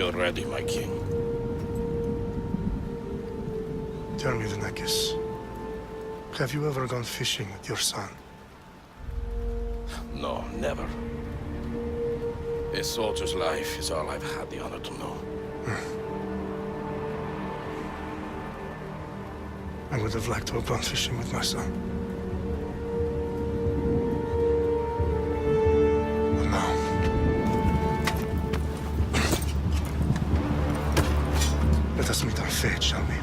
are ready, my king. Tell me, Venekis, have you ever gone fishing with your son? No, never. A soldier's life is all I've had the honor to know. I would have liked to have gone fishing with my son. But now... let us meet on fate, shall we?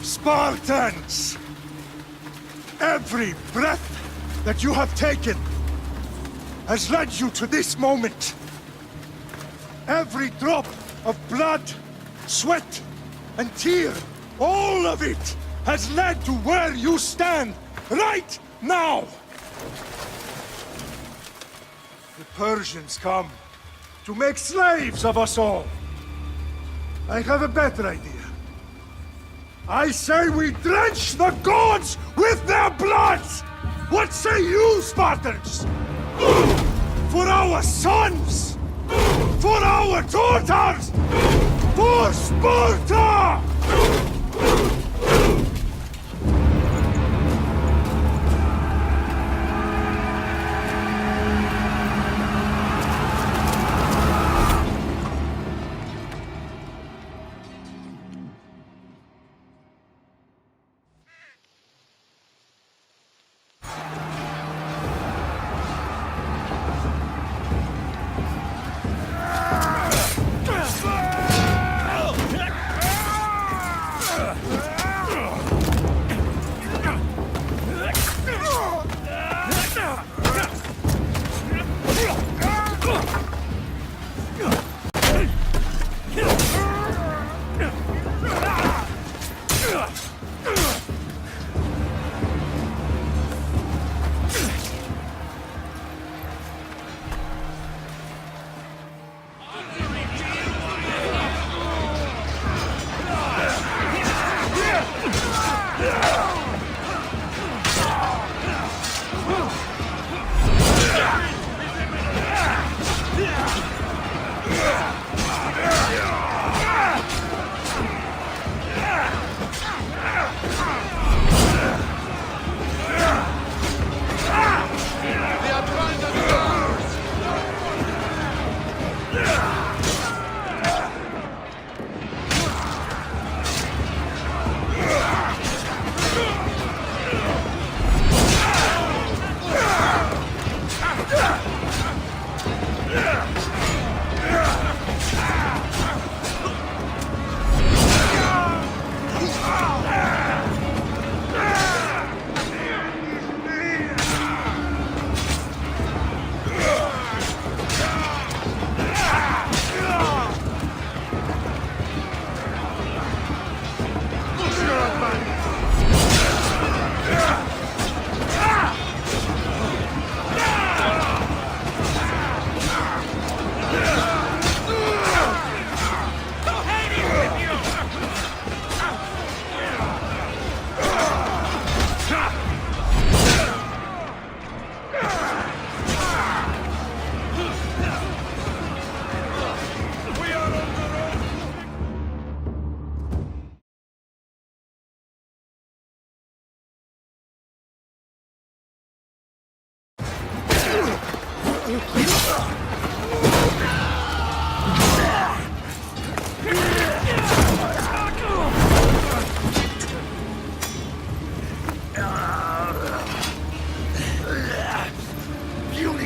Spartans! Every breath that you have taken has led you to this moment. Every drop of blood, sweat, and tear, all of it has led to where you stand right now! The Persians come to make slaves of us all. I have a better idea. I say we drench the gods with their blood! What say you, Spartans? For our sons! For our daughters! For Sparta!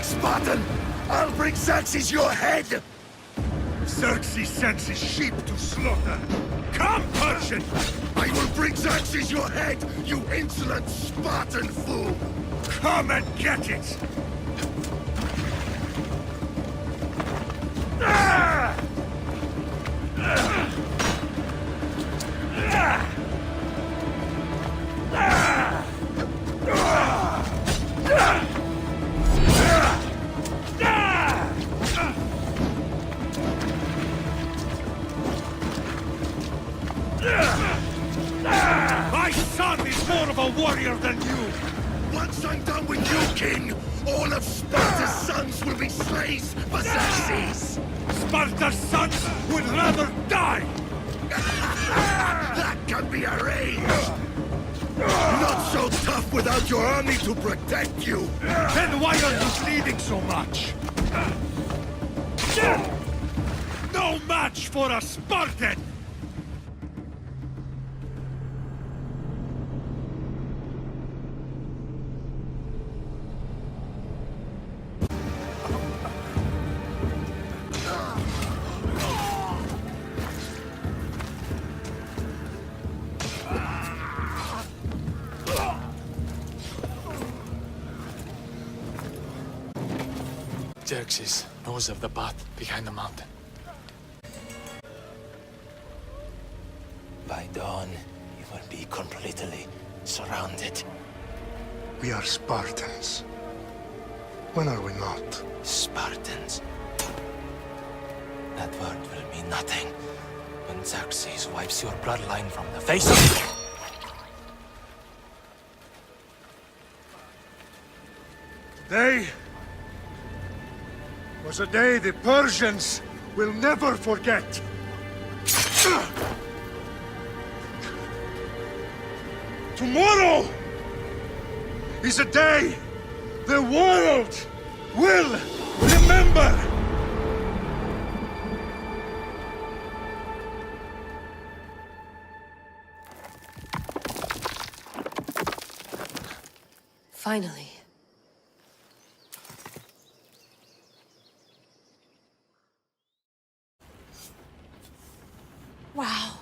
Spartan! I'll bring Xerxes your head! Xerxes sends his sheep to slaughter. Come, Persian! I will bring Xerxes your head, you insolent Spartan fool! Come and get it! I Once I'm done with you, King, all of Sparta's sons will be slaves for Xerxes! Sparta's sons would rather die! That can be arranged! Not so tough without your army to protect you! Then why are you bleeding so much? No match for a Spartan! Xerxes knows of the path behind the mountain. By dawn, you will be completely surrounded. We are Spartans. When are we not? Spartans. That word will mean nothing when Xerxes wipes your bloodline from the face of... Today was a day the Persians will never forget. Tomorrow is a day the world will remember. Finally. Wow,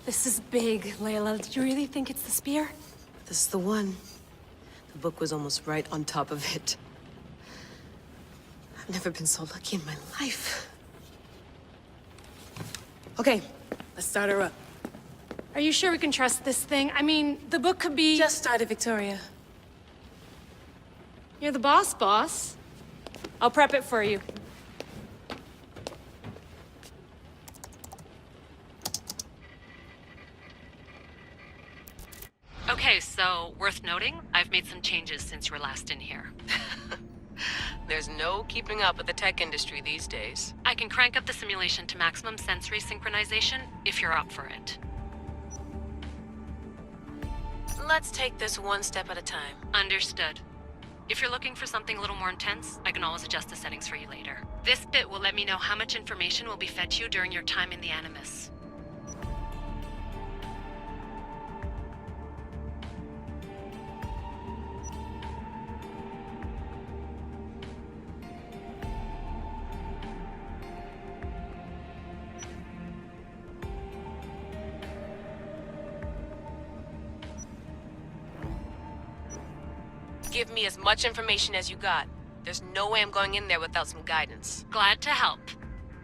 this is big, Layla. Did you really think it's the spear? This is the one. The book was almost right on top of it. I've never been so lucky in my life. Okay, let's start her up. Are you sure we can trust this thing? I mean, the book could be... Just started, Victoria. You're the boss. I'll prep it for you. Okay, so worth noting, I've made some changes since you were last in here. There's no keeping up with the tech industry these days. I can crank up the simulation to maximum sensory synchronization if you're up for it. Let's take this one step at a time. Understood. If you're looking for something a little more intense, I can always adjust the settings for you later. This bit will let me know how much information will be fed to you during your time in the Animus. Give me as much information as you got. There's no way I'm going in there without some guidance. Glad to help.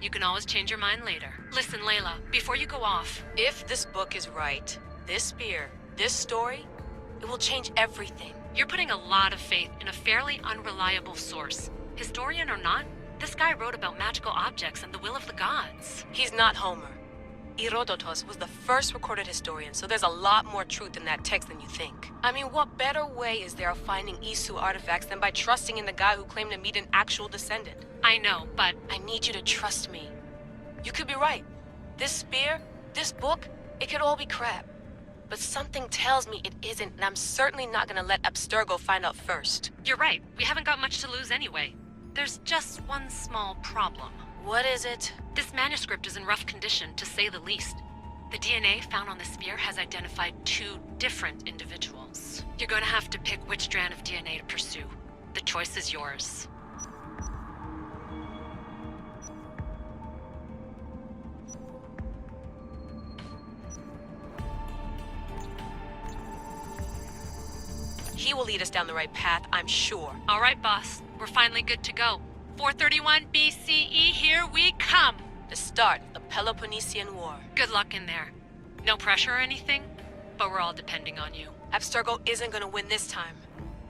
You can always change your mind later. Listen, Layla, before you go off... If this book is right, this spear, this story, it will change everything. You're putting a lot of faith in a fairly unreliable source. Historian or not, this guy wrote about magical objects and the will of the gods. He's not Homer. Herodotus was the first recorded historian, so there's a lot more truth in that text than you think. I mean, what better way is there of finding Isu artifacts than by trusting in the guy who claimed to meet an actual descendant? I know, but... I need you to trust me. You could be right. This spear, this book, it could all be crap. But something tells me it isn't, and I'm certainly not gonna let Abstergo find out first. You're right. We haven't got much to lose anyway. There's just one small problem. What is it? This manuscript is in rough condition, to say the least. The DNA found on the spear has identified 2 different individuals. You're going to have to pick which strand of DNA to pursue. The choice is yours. He will lead us down the right path, I'm sure. All right, boss. We're finally good to go. 431 BCE, here we come! The start of the Peloponnesian War. Good luck in there. No pressure or anything, but we're all depending on you. Abstergo isn't gonna win this time.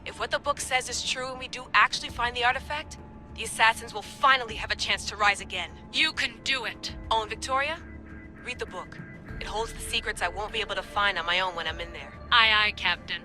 If what the book says is true and we do actually find the artifact, the assassins will finally have a chance to rise again. You can do it! Oh, and Victoria? Read the book. It holds the secrets I won't be able to find on my own when I'm in there. Aye, aye, Captain.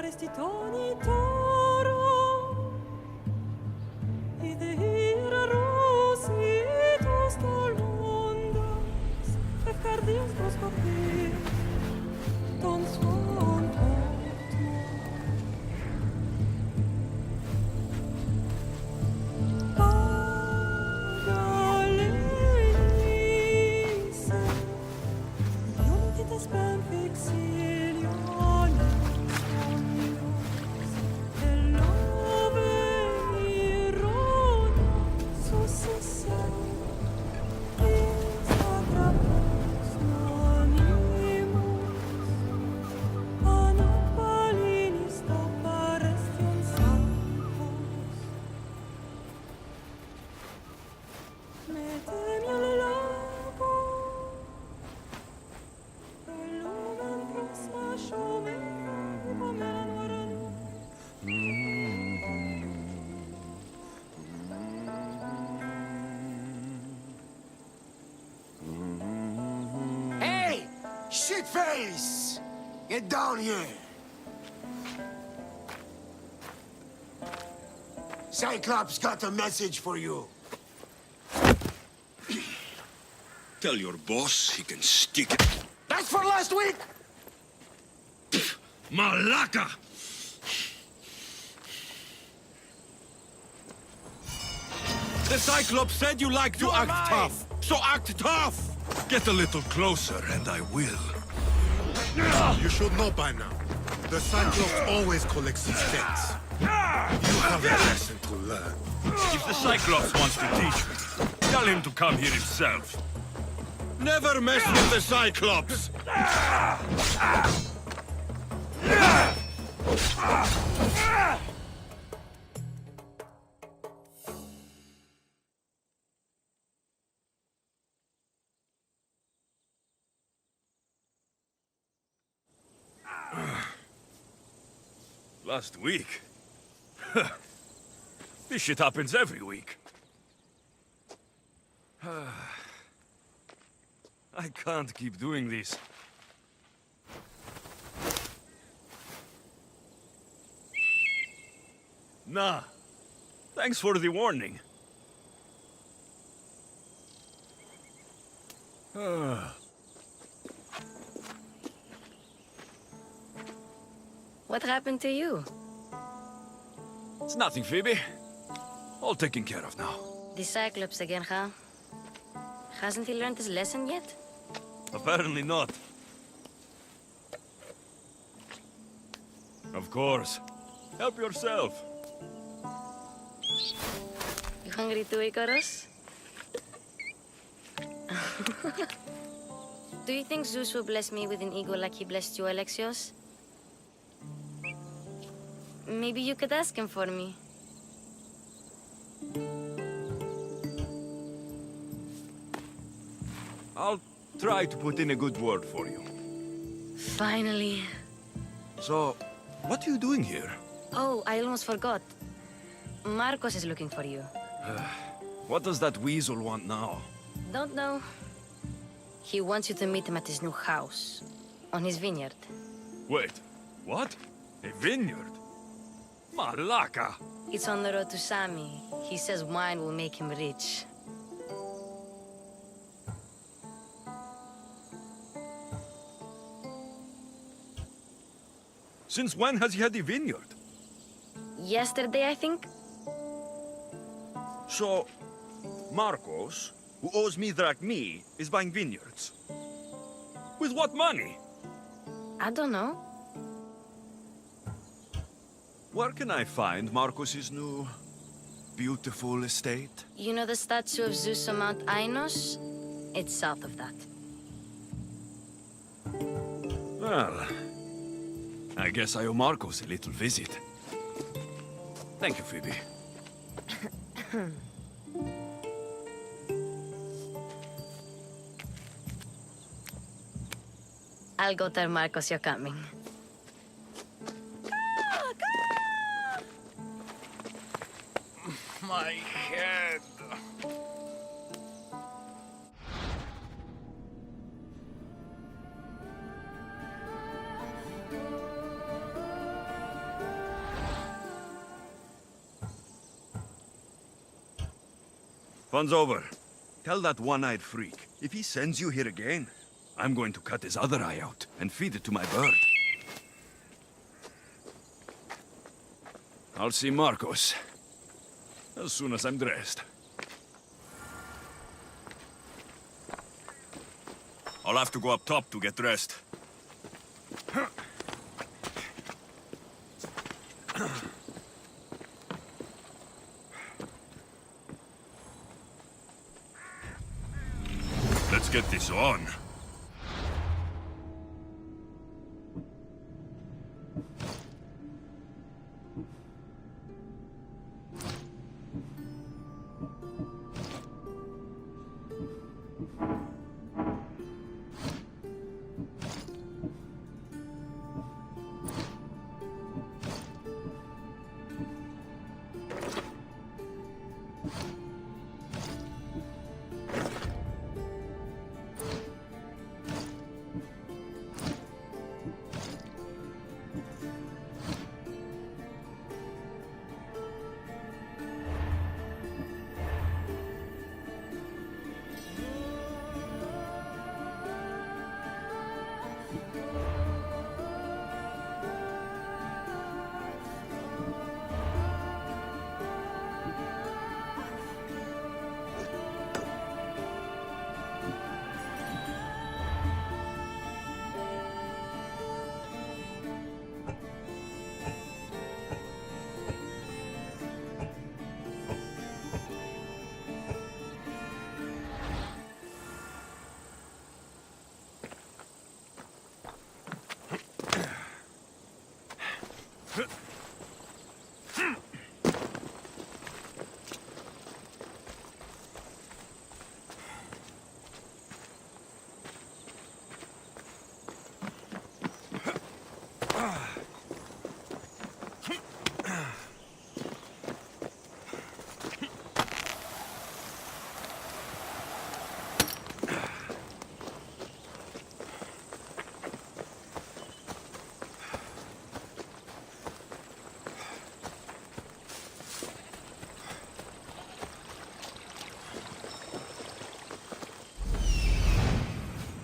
faresti toni toro i de hira rositos tolmondas efkardias proskopi ton svon Hey! Shitface! Get down here! Cyclops got a message for you. Tell your boss he can stick it. That's for last week! Malaka! The Cyclops said you like to act tough, so act tough! Get a little closer and I will. You should know by now. The Cyclops always collects his debts. You have a lesson to learn. If the Cyclops wants to teach me, tell him to come here himself. Never mess with the Cyclops! Last week? This shit happens every week. I can't keep doing this. Nah. Thanks for the warning. What happened to you? It's nothing, Phoebe. All taken care of now. The Cyclops again, huh? Hasn't he learned his lesson yet? Apparently not. Of course. Help yourself. You hungry too, Icarus? Do you think Zeus will bless me with an ego like he blessed you, Alexios? Maybe you could ask him for me. I'll try to put in a good word for you. Finally. So, what are you doing here? Oh, I almost forgot. Marcos is looking for you. What does that weasel want now? Don't know. He wants you to meet him at his new house. On his vineyard. Wait, what? A vineyard? Malaka! It's on the road to Sami. He says wine will make him rich. Since when has he had a vineyard? Yesterday, I think? So, Marcos, who owes me drachmi, is buying vineyards. With what money? I don't know. Where can I find Marcos's new, beautiful estate? You know the statue of Zeus on Mount Ainos? It's south of that. Well, I guess I owe Marcos a little visit. Thank you, Phoebe. I'll go tell Marcos you're coming. My head. Fun's over. Tell that one-eyed freak, if he sends you here again, I'm going to cut his other eye out and feed it to my bird. I'll see Marcos as soon as I'm dressed. I'll have to go up top to get dressed. Let's get this on.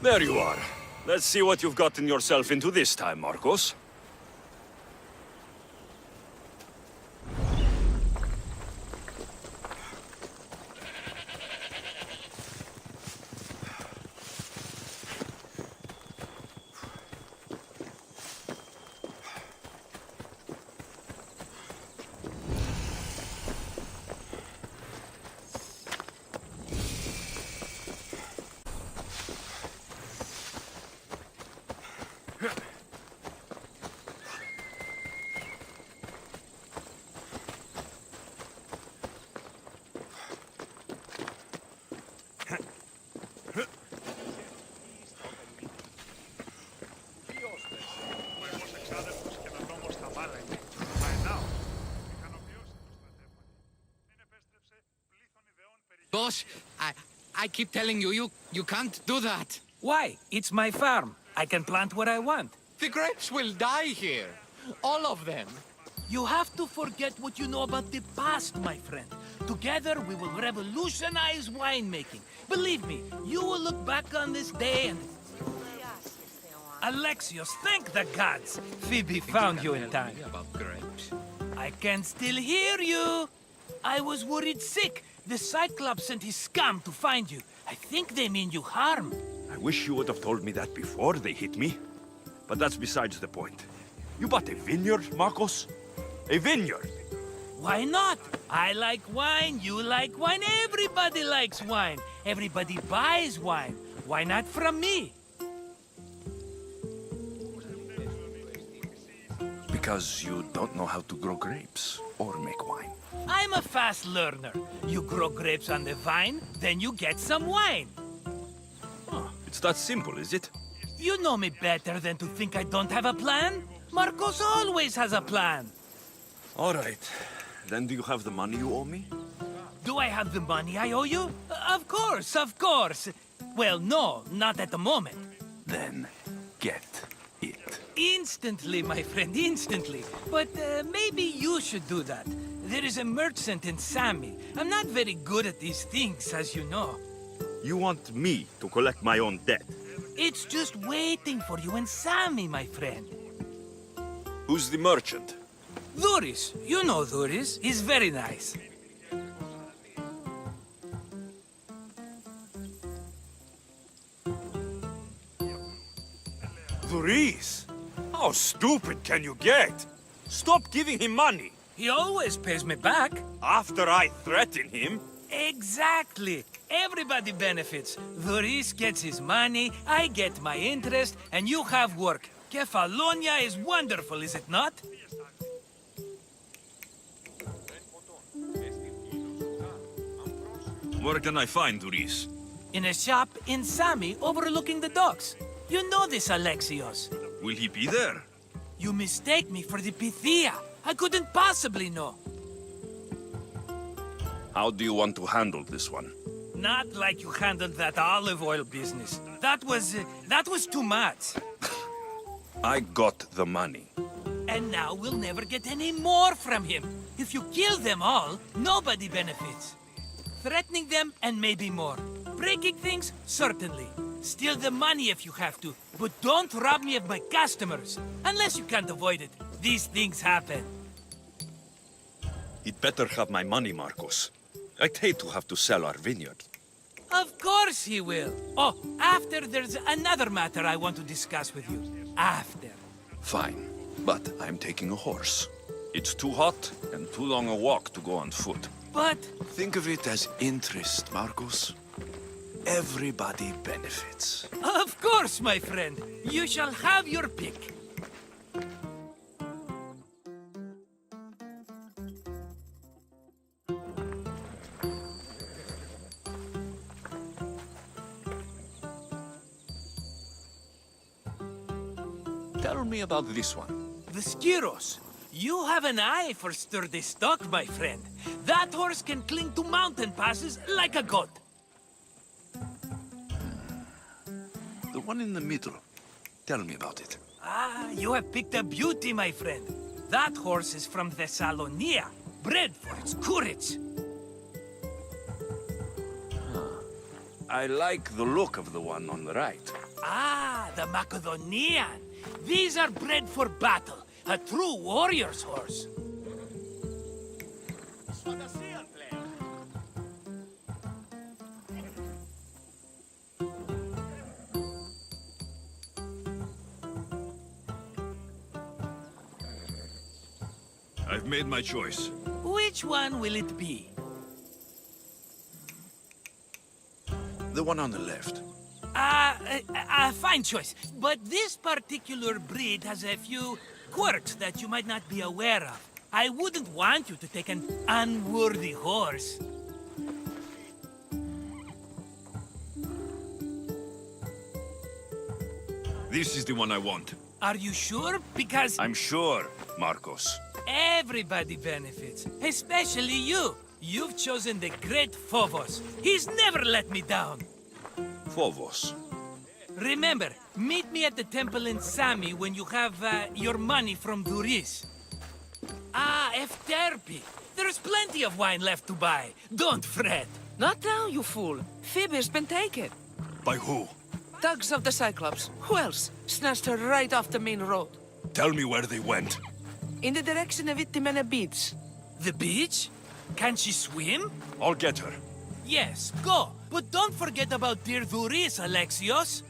There you are. Let's see what you've gotten yourself into this time, Marcos. Boss, I keep telling you, you can't do that. Why? It's my farm. I can plant what I want. The grapes will die here. All of them. You have to forget what you know about the past, my friend. Together, we will revolutionize winemaking. Believe me, you will look back on this day and... Alexios, thank the gods! Phoebe found you in time. About grapes. I can still hear you! I was worried sick. The Cyclops sent his scum to find you. I think they mean you harm. I wish you would have told me that before they hit me. But that's besides the point. You bought a vineyard, Marcos? A vineyard? Why not? I like wine, you like wine, everybody likes wine. Everybody buys wine. Why not from me? Because you don't know how to grow grapes or make wine. I'm a fast learner. You grow grapes on the vine, then you get some wine. Oh, it's that simple, is it? You know me better than to think I don't have a plan. Marcos always has a plan. All right. Then do you have the money you owe me? Do I have the money I owe you? Of course, of course. Well, no, not at the moment. Then get it. Instantly, my friend, instantly. But maybe you should do that. There is a merchant in Sami. I'm not very good at these things, as you know. You want me to collect my own debt? It's just waiting for you in Sami, my friend. Who's the merchant? Duris. You know Duris. He's very nice. Luis! How stupid can you get? Stop giving him money! He always pays me back. After I threaten him? Exactly. Everybody benefits. Duris gets his money, I get my interest, and you have work. Kefalonia is wonderful, is it not? Where can I find Luis? In a shop in Sami overlooking the docks. You know this, Alexios. Will he be there? You mistake me for the Pythia. I couldn't possibly know. How do you want to handle this one? Not like you handled that olive oil business. That was too much. I got the money. And now we'll never get any more from him. If you kill them all, nobody benefits. Threatening them, and maybe more. Breaking things, certainly. Steal the money if you have to, but don't rob me of my customers. Unless you can't avoid it. These things happen. He'd better have my money, Marcos. I'd hate to have to sell our vineyard. Of course he will. Oh, after there's another matter I want to discuss with you. After. Fine, but I'm taking a horse. It's too hot and too long a walk to go on foot. But... Think of it as interest, Marcos. Everybody benefits. Of course, my friend. You shall have your pick. Tell me about this one. The Skiros. You have an eye for sturdy stock, my friend. That horse can cling to mountain passes like a goat. The one in the middle. Tell me about it. Ah, you have picked a beauty, my friend. That horse is from Thessalonia, bred for its courage. I like the look of the one on the right. Ah, the Macedonian. These are bred for battle. A true warrior's horse. I've made my choice. Which one will it be? The one on the left. Fine choice. But this particular breed has a few quirks that you might not be aware of. I wouldn't want you to take an unworthy horse. This is the one I want. Are you sure? Because... I'm sure, Marcos. Everybody benefits, especially you. You've chosen the great Phobos. He's never let me down. Phobos. Remember, meet me at the temple in Sami when you have your money from Duris. Ah, Efterpi. There's plenty of wine left to buy. Don't fret. Not now, you fool. Phoebe's been taken. By who? Thugs of the Cyclops. Who else? Snatched her right off the main road. Tell me where they went. In the direction of Itimena Beach. The beach? Can she swim? I'll get her. Yes, go. But don't forget about dear Duris, Alexios.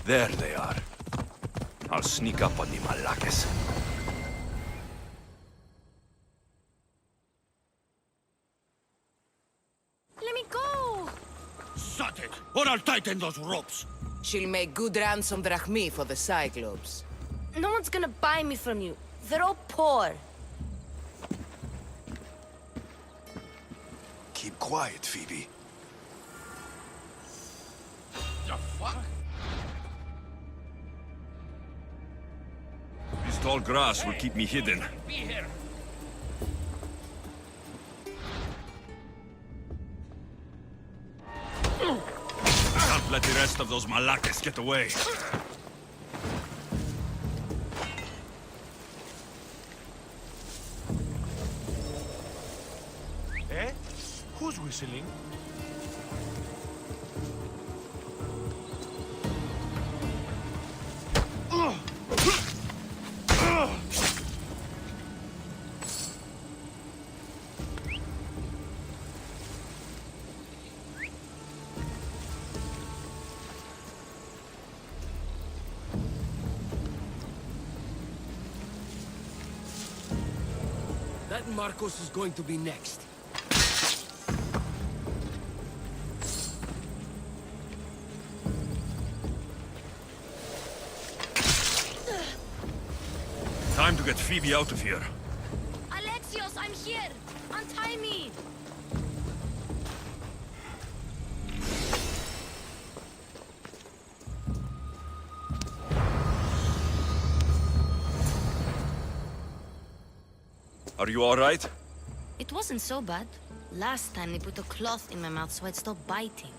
There they are. I'll sneak up on the Malakes. Shut it, or I'll tighten those ropes. She'll make good ransom drachmi for the Cyclops. No one's gonna buy me from you. They're all poor. Keep quiet, Phoebe. The fuck? This tall grass will keep me hidden. Be here. Can't let the rest of those malakes get away. Eh? Who's whistling? That Marcos is going to be next. Time to get Phoebe out of here. Alexios, I'm here. Untie me. Are you all right? It wasn't so bad. Last time they put a cloth in my mouth so I'd stop biting.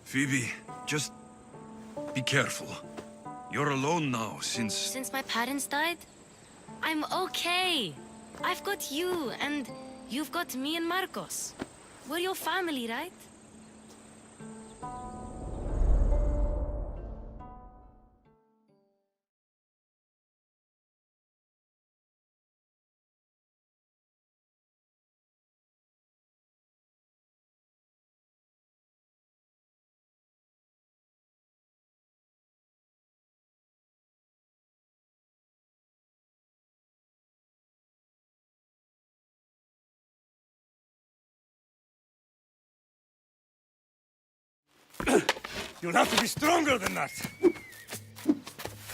Phoebe, just be careful. You're alone now since... Since my parents died, I'm okay. I've got you, and you've got me and Marcos. We're your family, right? You'll have to be stronger than that.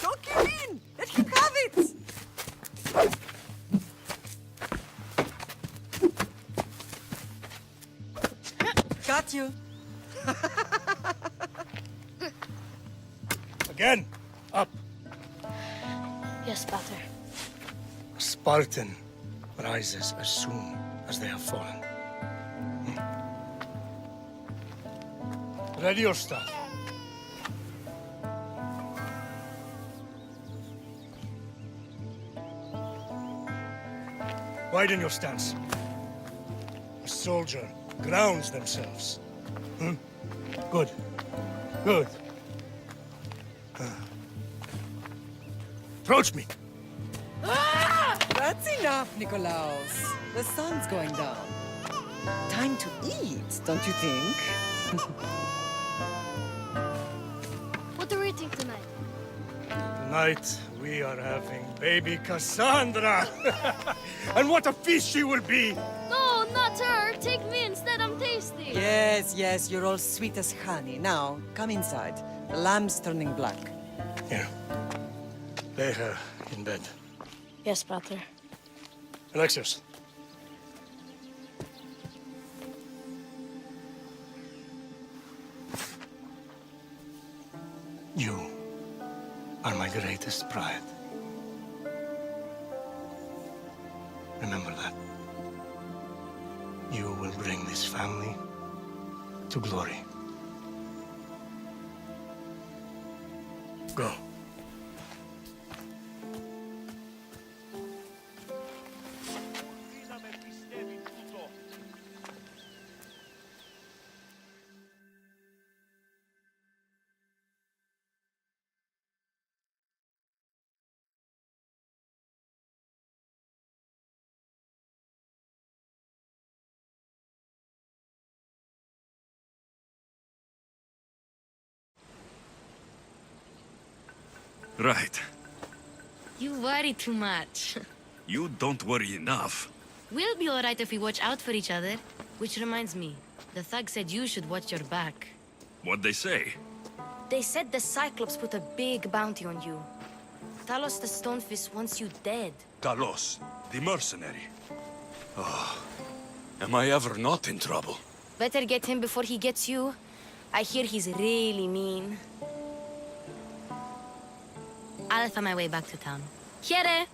Don't give in! Let him have it! Got you. Again. Up. Yes, Pater. A Spartan rises as soon as they have fallen. Ready your staff. Widen your stance. A soldier grounds themselves. Good. Good. Approach me. That's enough, Nikolaos. The sun's going down. Time to eat, don't you think? What are we eating tonight? Tonight, we are having baby Cassandra. And what a feast she will be! No, not her. Take me instead. I'm tasty. Yes, yes, you're all sweet as honey. Now, come inside. The lamb's turning black. Here. Lay her in bed. Yes, Pater. Alexios. You are my greatest pride. Remember that. You will bring this family to glory. Go. Right. You worry too much. You don't worry enough. We'll be alright if we watch out for each other. Which reminds me, The thug said you should watch your back. What'd they say? They said the Cyclops put a big bounty on you. Talos the Stonefist wants you dead. Talos, the mercenary. Oh, am I ever not in trouble? Better get him before he gets you. I hear he's really mean. I'll find my way back to town. Here!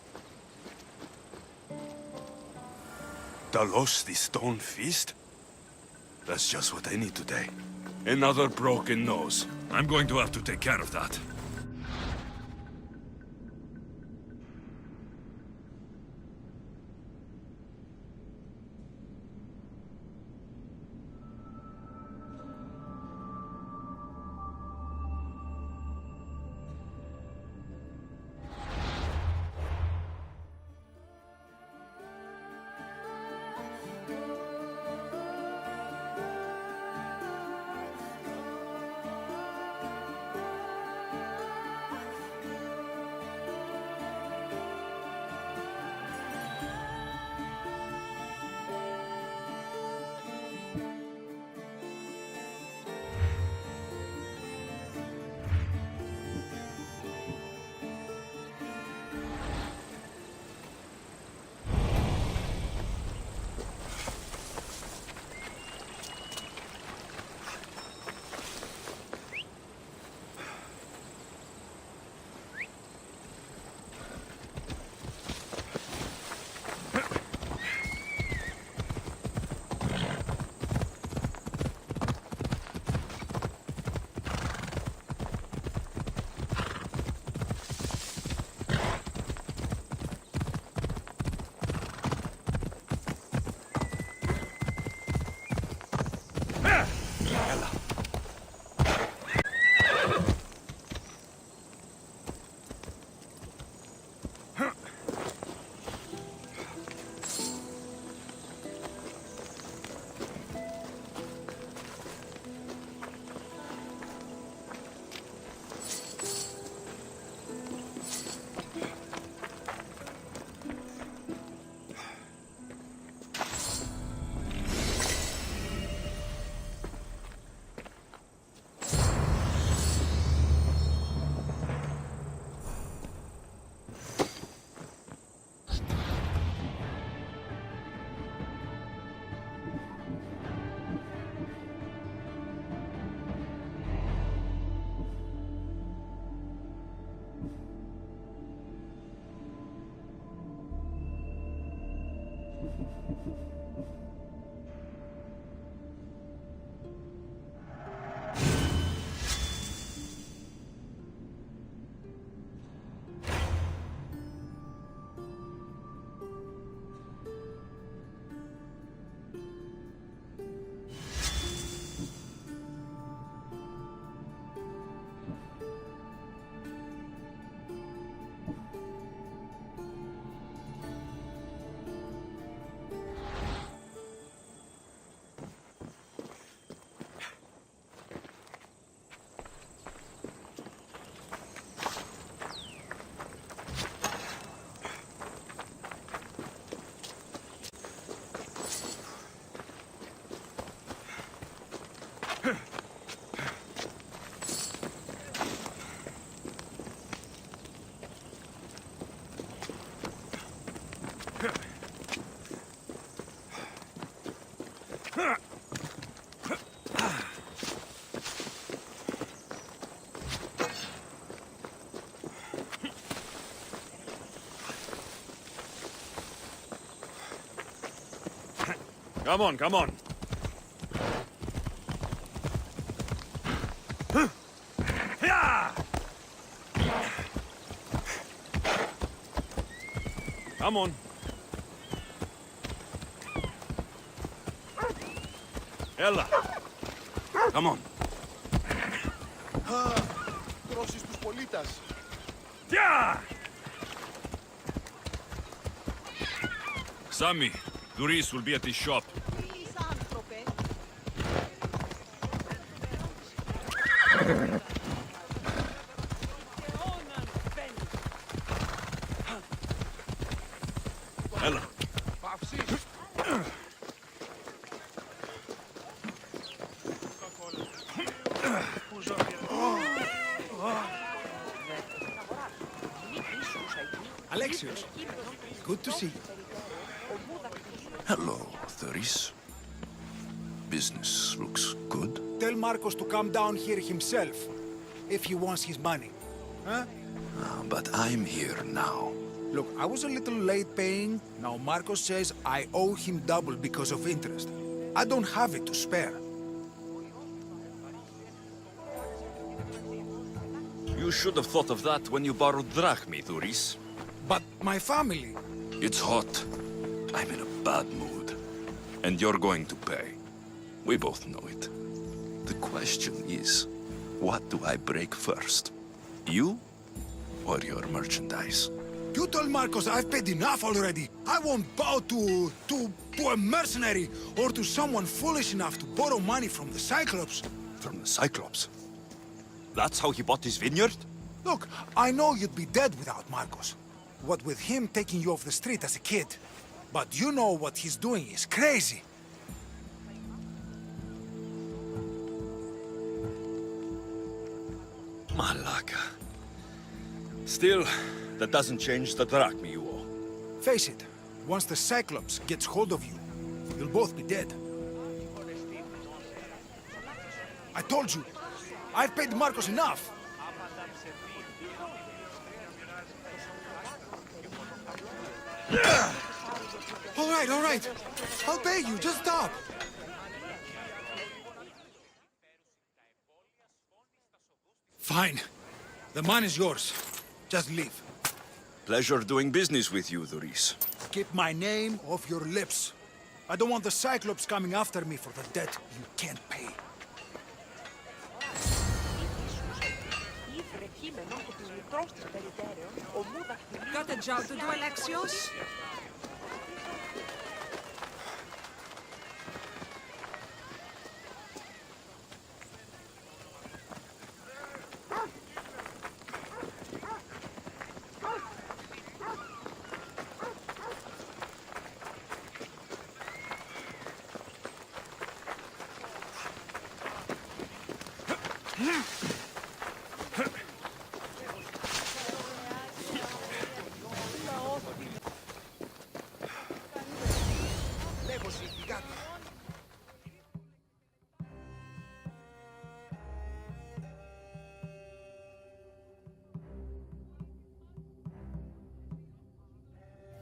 Talos, the Stone Fist? That's just what I need today. Another broken nose. I'm going to have to take care of that. Come on, come on. Come on. Ella. Come on. Τρώσεις τους πολίτας. Yeah! Sammy, Duris will be at the shop. Ella. Alexios. Good to see you. Hello, Thuris. Business looks good. Tell Marcos to come down here himself, if he wants his money. Huh? But I'm here now. Look, I was a little late paying. Now Marcos says I owe him double because of interest. I don't have it to spare. You should have thought of that when you borrowed drachmi, Thuris. But my family... It's hot. I'm in a bad mood. And you're going to pay. We both know it. The question is, what do I break first? You or your merchandise? You told Marcos I've paid enough already. I won't bow to a mercenary or to someone foolish enough to borrow money from the Cyclops. From the Cyclops? That's how he bought his vineyard? Look, I know you'd be dead without Marcos. What with him taking you off the street as a kid. But you know what he's doing is crazy. Malaka. Still, that doesn't change the drachmi you owe. Face it, once the Cyclops gets hold of you, you'll both be dead. I told you, I've paid Marcos enough. All right. I'll pay you, just stop. Fine. The money's yours. Just leave. Pleasure doing business with you, Thuris. Keep my name off your lips. I don't want the Cyclops coming after me for the debt you can't pay. Got a job to do, Alexios?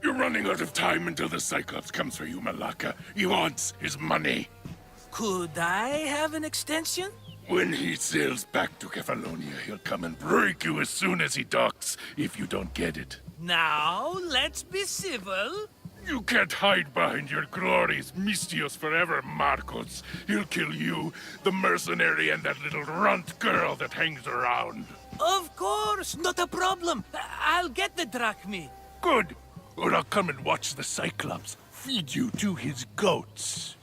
You're running out of time until the Cyclops comes for you, Malaka. He wants his money. Could I have an extension? When he sails back to Kefalonia, he'll come and break you as soon as he docks, if you don't get it. Now, let's be civil. You can't hide behind your glories, Mistios forever, Marcos. He'll kill you, the mercenary, and that little runt girl that hangs around. Of course, not a problem. I'll get the drachmi. Good. Or I'll come and watch the Cyclops feed you to his goats.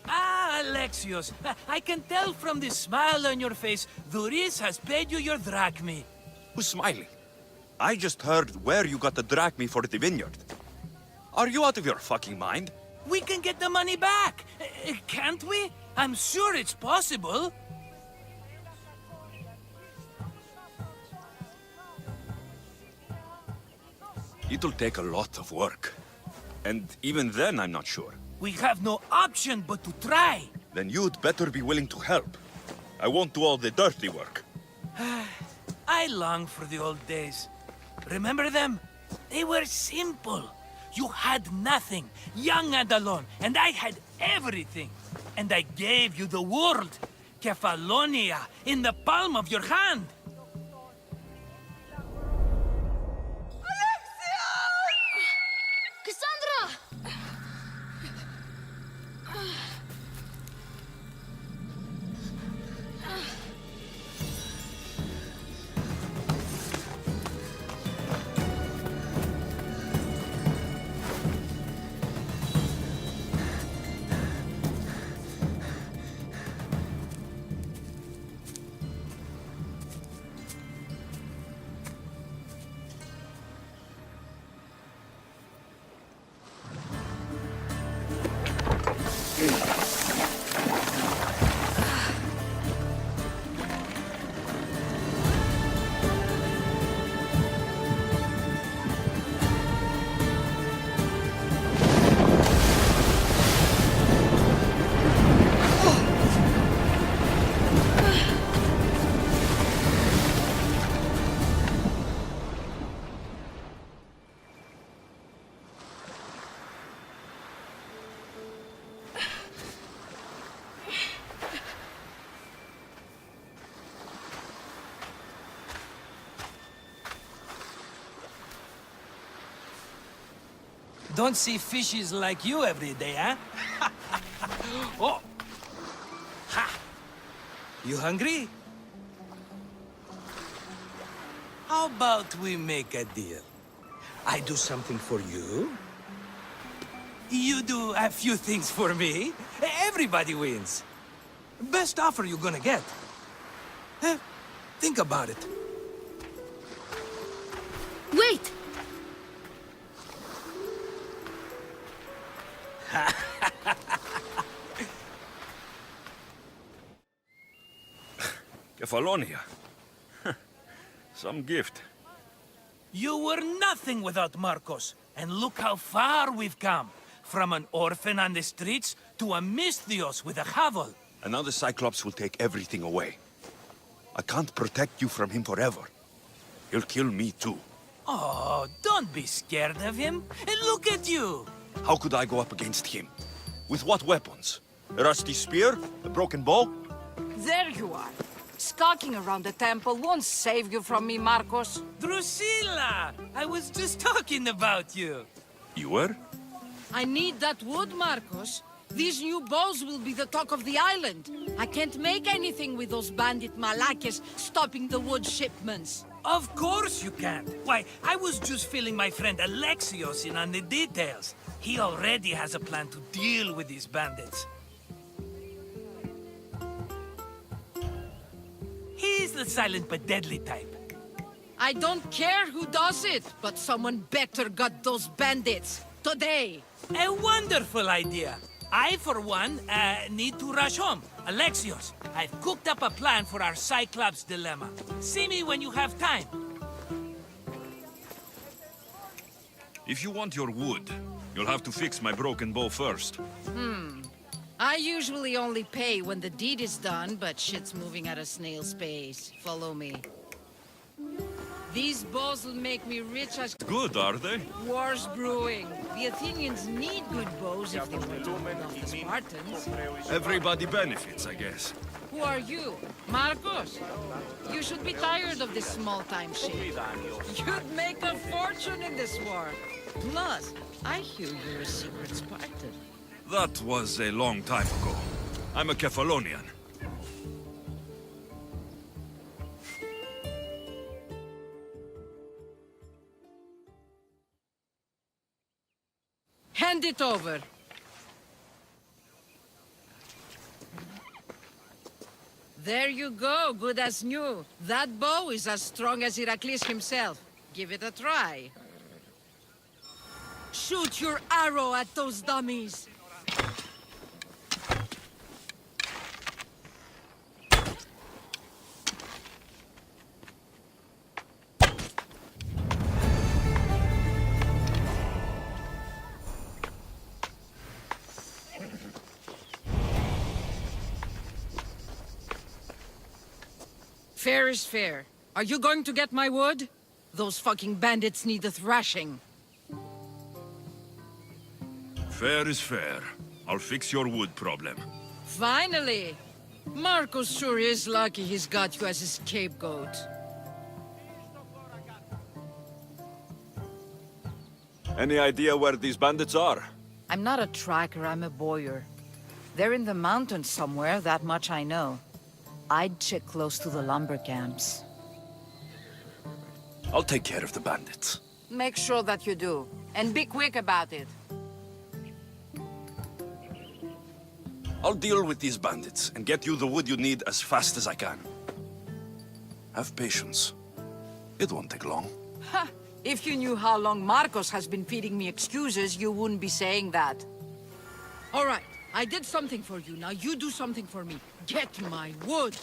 Ah, Alexios, I can tell from the smile on your face, Thuris has paid you your drachmi. Who's smiling? I just heard where you got the drachmi for the vineyard. Are you out of your fucking mind? We can get the money back, can't we? I'm sure it's possible. It'll take a lot of work. And even then, I'm not sure. We have no option but to try. Then you'd better be willing to help. I won't do all the dirty work. I long for the old days. Remember them? They were simple. You had nothing, young and alone, and I had everything. And I gave you the world, Kefalonia, in the palm of your hand. Don't see fishes like you every day, huh? Oh! Ha! You hungry? How about we make a deal? I do something for you. You do a few things for me. Everybody wins. Best offer you're gonna get. Think about it. Wait! Kefalonia. Some gift. You were nothing without Marcos, and look how far we've come. From an orphan on the streets to a Misthios with a hovel. And now the Cyclops will take everything away. I can't protect you from him forever. He'll kill me too. Oh, don't be scared of him. And look at you. How could I go up against him? With what weapons? A rusty spear? A broken bow? There you are. Skulking around the temple won't save you from me, Marcos. Drusilla! I was just talking about you. You were? I need that wood, Marcos. These new bows will be the talk of the island. I can't make anything with those bandit malakes stopping the wood shipments. Of course you can't. Why, I was just filling my friend Alexios in on the details. He already has a plan to deal with these bandits. He's the silent but deadly type. I don't care who does it, but someone better got those bandits. Today. A wonderful idea. I, for one, need to rush home. Alexios, I've cooked up a plan for our Cyclops dilemma. See me when you have time. If you want your wood, you'll have to fix my broken bow first. I usually only pay when the deed is done, but shit's moving at a snail's pace. Follow me. These bows will make me rich as... Good, are they? War's brewing. The Athenians need good bows if they want to hold off the Spartans. Everybody benefits, I guess. Who are you? Marcos? You should be tired of this small-time shit. You'd make a fortune in this war. Plus, I hear you're a secret Spartan. That was a long time ago. I'm a Kefalonian. Hand it over. There you go, good as new. That bow is as strong as Heracles himself. Give it a try. Shoot your arrow at those dummies. Fair is fair. Are you going to get my wood? Those fucking bandits need a thrashing. Fair is fair. I'll fix your wood problem. Finally! Marcos sure is lucky he's got you as his scapegoat. Any idea where these bandits are? I'm not a tracker, I'm a boyer. They're in the mountains somewhere, that much I know. I'd check close to the lumber camps. I'll take care of the bandits. Make sure that you do. And be quick about it. I'll deal with these bandits and get you the wood you need as fast as I can. Have patience. It won't take long. Ha! If you knew how long Marcos has been feeding me excuses, you wouldn't be saying that. All right, I did something for you. Now you do something for me. Get my wood.